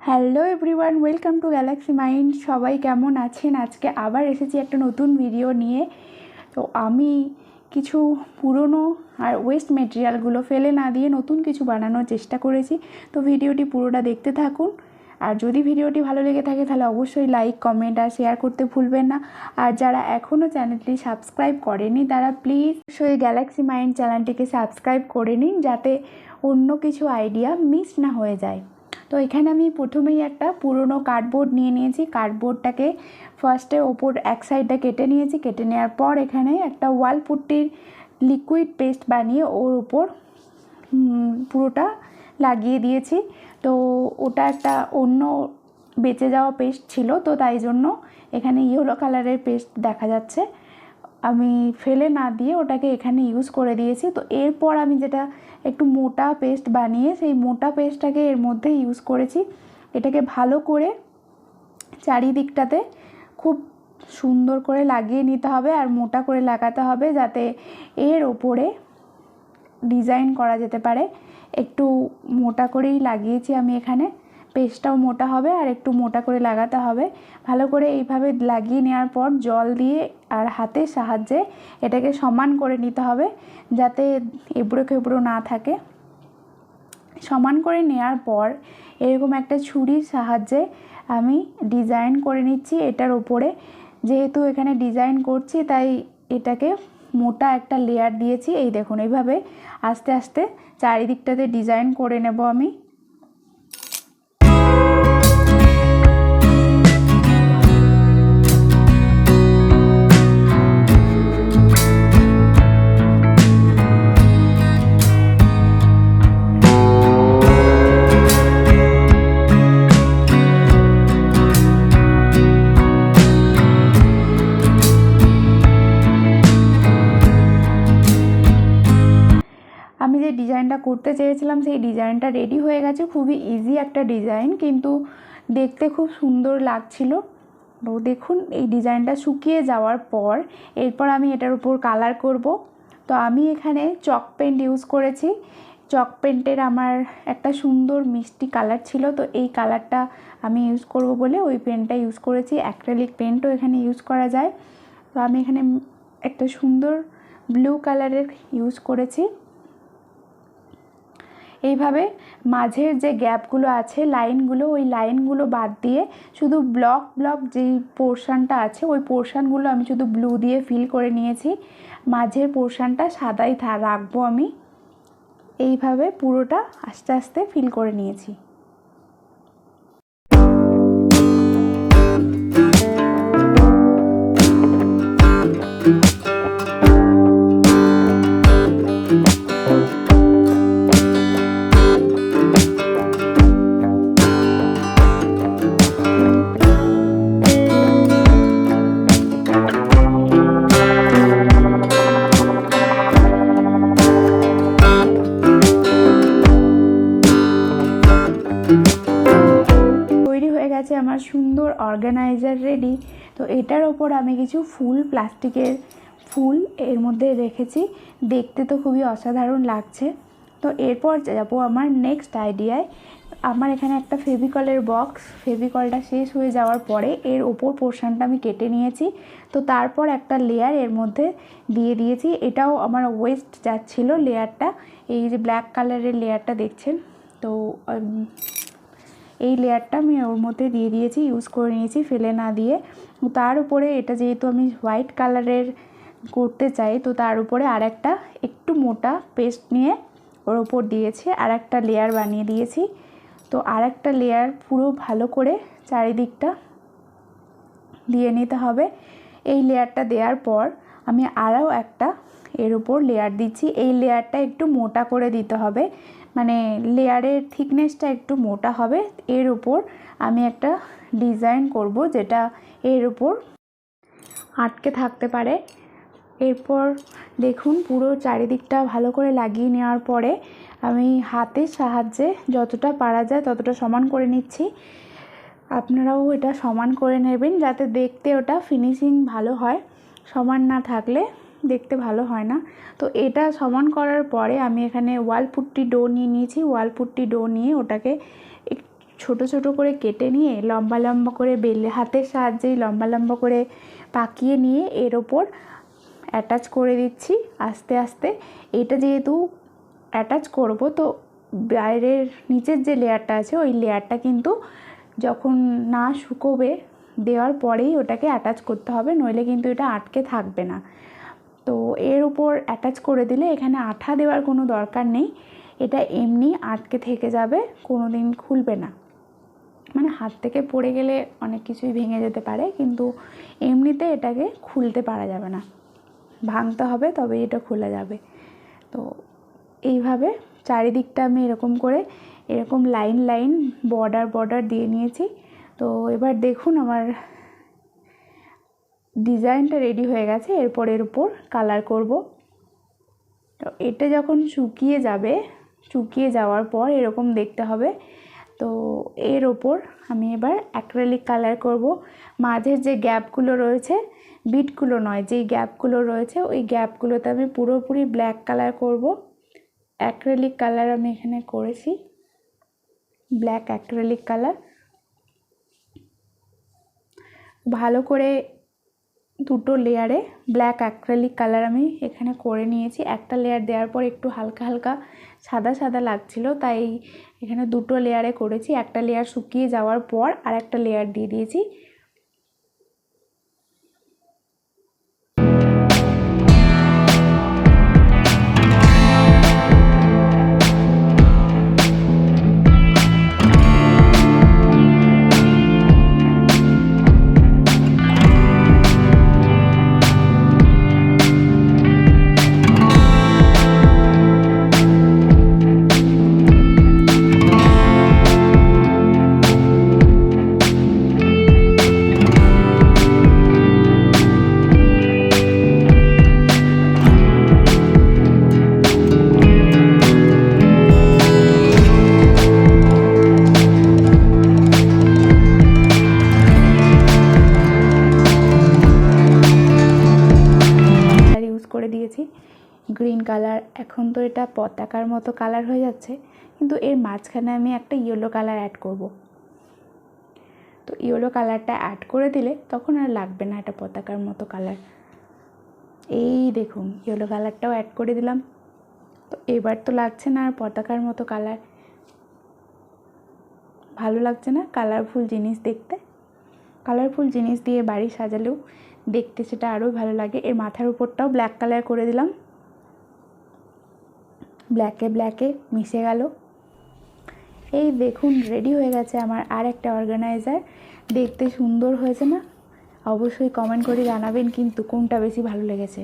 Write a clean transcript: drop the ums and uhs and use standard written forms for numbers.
Hello everyone, welcome to Galaxy mind. সবাই কেমন আছেন? আজকে আবার এসেছি একটা নতুন ভিডিও নিয়ে। তো আমি কিছু পুরনো আর ওয়েস্ট মেটেরিয়ালগুলো ফেলে না দিয়ে নতুন কিছু বানানোর চেষ্টা করেছি। তো ভিডিওটি পুরোটা দেখতে থাকুন। আর যদি ভিডিওটি ভালো লেগে থাকে তাহলে অবশ্যই লাইক, কমেন্ট আর শেয়ার করতে ভুলবেন না। আর যারা এখনও চ্যানেলটি সাবস্ক্রাইব করেনি তারা প্লিজ অবশ্যই গ্যালাক্সি মাইন্ড চ্যানেলটিকে সাবস্ক্রাইব করে নিন, যাতে অন্য কিছু আইডিয়া মিস না হয়ে যায়। তো এখানে আমি প্রথমেই একটা পুরনো কার্ডবোর্ড নিয়ে নিয়েছি। কার্ডবোর্ডটাকে ফার্স্টে ওপর এক সাইডটা কেটে নিয়েছি। কেটে নেওয়ার পর এখানে একটা ওয়াল পুট্টির লিকুইড পেস্ট বানিয়ে ওর উপর পুরোটা লাগিয়ে দিয়েছি। তো ওটা একটা অন্য বেঁচে যাওয়া পেস্ট ছিল, তো তাই জন্য এখানে ইয়েলো কালারের পেস্ট দেখা যাচ্ছে। আমি ফেলে না দিয়ে ওটাকে এখানে ইউজ করে দিয়েছি। তো এরপর আমি যেটা একটু মোটা পেস্ট বানিয়ে সেই মোটা পেস্টটাকে এর মধ্যে ইউজ করেছি। এটাকে ভালো করে চারিদিকটাতে খুব সুন্দর করে লাগিয়ে নিতে হবে আর মোটা করে লাগাতে হবে, যাতে এর ওপরে ডিজাইন করা যেতে পারে। একটু মোটা করেই লাগিয়েছি আমি এখানে। পেস্টটাও মোটা হবে আর একটু মোটা করে লাগাতে হবে। ভালো করে এইভাবে লাগিয়ে নেওয়ার পর জল দিয়ে আর হাতের সাহায্যে এটাকে সমান করে নিতে হবে, যাতে এবড়ো খেবড়ো না থাকে। সমান করে নেওয়ার পর এরকম একটা ছুরির সাহায্যে আমি ডিজাইন করে নিচ্ছি এটার ওপরে। যেহেতু এখানে ডিজাইন করছি তাই এটাকে মোটা একটা লেয়ার দিয়েছি। এই দেখুন, এইভাবে আস্তে আস্তে চারিদিকটাতে ডিজাইন করে নেব আমি। আমি যে ডিজাইনটা করতে চেয়েছিলাম সেই ডিজাইনটা রেডি হয়ে গেছে। খুবই ইজি একটা ডিজাইন, কিন্তু দেখতে খুব সুন্দর লাগছিল। তো দেখুন, এই ডিজাইনটা শুকিয়ে যাওয়ার পর এরপর আমি এটার উপর কালার করব। তো আমি এখানে চক পেন্ট ইউজ করেছি। চক পেন্টের আমার একটা সুন্দর মিষ্টি কালার ছিল, তো এই কালারটা আমি ইউজ করব বলে ওই পেনটা ইউজ করেছি। অ্যাক্রিলিক পেন্টও এখানে ইউজ করা যায়। তো আমি এখানে একটা সুন্দর ব্লু কালারের ইউজ করেছি। এইভাবে মাঝের যে গ্যাপগুলো আছে, লাইনগুলো, ওই লাইনগুলো বাদ দিয়ে শুধু ব্লক ব্লক যেই পোর্শানটা আছে ওই পোর্শানগুলো আমি শুধু ব্লু দিয়ে ফিল করে নিয়েছি। মাঝের পোর্শানটা সাদাই রাখবো আমি। এইভাবে পুরোটা আস্তে আস্তে ফিল করে নিয়েছি। আমার সুন্দর অর্গানাইজার রেডি। তো এটার ওপর আমি কিছু ফুল, প্লাস্টিকের ফুল এর মধ্যে রেখেছি। দেখতে তো খুবই অসাধারণ লাগছে। তো এরপর যাবো আমার নেক্সট আইডিয়ায়। আমার এখানে একটা ফেভিকলের বক্স, ফেভিকলটা শেষ হয়ে যাওয়ার পরে এর ওপর পোর্শনটা আমি কেটে নিয়েছি। তো তারপর একটা লেয়ার এর মধ্যে দিয়ে দিয়েছি। এটাও আমার ওয়েস্ট যাচ্ছিল লেয়ারটা। এই যে ব্ল্যাক কালারের লেয়ারটা দেখছেন, তো এই লেয়ারটা আমি ওর মধ্যে দিয়ে দিয়েছি, ইউজ করে নিয়েছি ফেলে না দিয়ে। তার উপরে এটা যেহেতু আমি হোয়াইট কালারের করতে চাই, তো তার উপরে আর একটা একটু মোটা পেস্ট নিয়ে ওর ওপর দিয়েছি, আর একটা লেয়ার বানিয়ে দিয়েছি। তো আর একটা লেয়ার পুরো ভালো করে চারিদিকটা দিয়ে নিতে হবে। এই লেয়ারটা দেওয়ার পর আমি আরও একটা এর উপর লেয়ার দিচ্ছি। এই লেয়ারটা একটু মোটা করে দিতে হবে, মানে লেয়ারের থিকনেসটা একটু মোটা হবে। এর উপর আমি একটা ডিজাইন করব যেটা এর উপর আটকে থাকতে পারে। এরপর দেখুন, পুরো চারিদিকটা ভালো করে লাগিয়ে নেওয়ার পরে আমি হাতের সাহায্যে যতটা পারা যায় ততটা সমান করে নিচ্ছি। আপনারাও এটা সমান করে নেবেন, যাতে দেখতে ওটা ফিনিশিং ভালো হয়। সমান না থাকলে দেখতে ভালো হয় না। তো এটা সমান করার পরে আমি এখানে ওয়াল পুট্টি ডো নিয়ে নিয়েছি। ওয়াল পুট্টি ডো নিয়ে ওটাকে ছোট ছোট করে কেটে নিয়ে লম্বা লম্বা করে বেলে হাতের সাহায্যেই লম্বা লম্বা করে পাকিয়ে নিয়ে এর ওপর অ্যাটাচ করে দিচ্ছি আস্তে আস্তে। এটা যেহেতু অ্যাটাচ করব, তো বাইরের নিচের যে লেয়ারটা আছে ওই লেয়ারটা কিন্তু যখন না শুকোবে দেওয়ার পরেই ওটাকে অ্যাটাচ করতে হবে, নইলে কিন্তু এটা আটকে থাকবে না। তো এর উপর অ্যাটাচ করে দিলে এখানে আঠা দেওয়ার কোনো দরকার নেই, এটা এমনি আটকে থেকে যাবে, কোনো দিন খুলবে না। মানে হাত থেকে পড়ে গেলে অনেক কিছুই ভেঙে যেতে পারে, কিন্তু এমনিতে এটাকে খুলতে পারা যাবে না, ভাঙতে হবে তবেই এটা খোলা যাবে। তো এইভাবে চারিদিকটা আমি এরকম করে এরকম লাইন লাইন বর্ডার দিয়ে নিয়েছি। তো এবার দেখুন আমার ডিজাইনটা রেডি হয়ে গেছে। এরপর এর উপর কালার করব। তো এটা যখন শুকিয়ে যাবে, শুকিয়ে যাওয়ার পর এরকম দেখতে হবে। তো এর ওপর আমি এবার অ্যাক্রিলিক কালার করব। মাঝের যে গ্যাপগুলো রয়েছে, বিটগুলো নয়, যেই গ্যাপগুলো রয়েছে ওই গ্যাপগুলোতে আমি পুরোপুরি ব্ল্যাক কালার করব। অ্যাক্রিলিক কালার আমি এখানে করেছি, ব্ল্যাক অ্যাক্রিলিক কালার। ভালো করে দুটো লেয়ারে ব্ল্যাক অ্যাক্রিলিক কালার আমি এখানে করে নিয়েছি। একটা লেয়ার দেওয়ার পর একটু হালকা হালকা সাদা সাদা লাগছিল, তাই এখানে দুটো লেয়ারে করেছি। একটা লেয়ার শুকিয়ে যাওয়ার পর আর একটা লেয়ার দিয়ে দিয়েছি। করে দিয়েছি গ্রিন কালার। এখন তো এটা পতাকার মতো কালার হয়ে যাচ্ছে, কিন্তু এর মাঝখানে আমি একটা ইয়েলো কালার অ্যাড করব। তো ইয়েলো কালারটা অ্যাড করে দিলে তখন আর লাগবে না এটা পতাকার মতো কালার। এই দেখুন ইয়েলো কালারটাও অ্যাড করে দিলাম। তো এবার তো লাগছে না আর পতাকার মতো কালার। ভালো লাগছে না কালারফুল জিনিস দেখতে? কালারফুল জিনিস দিয়ে বাড়ি সাজালেও দেখতে সেটা আরও ভালো লাগে। এর মাথার উপরটাও ব্ল্যাক কালার করে দিলাম, ব্ল্যাকে মিশে গেল। এই দেখুন রেডি হয়ে গেছে আমার আর একটা অর্গানাইজার। দেখতে সুন্দর হয়েছে না? অবশ্যই কমেন্ট করে জানাবেন কিন্তু কোনটা বেশি ভালো লেগেছে।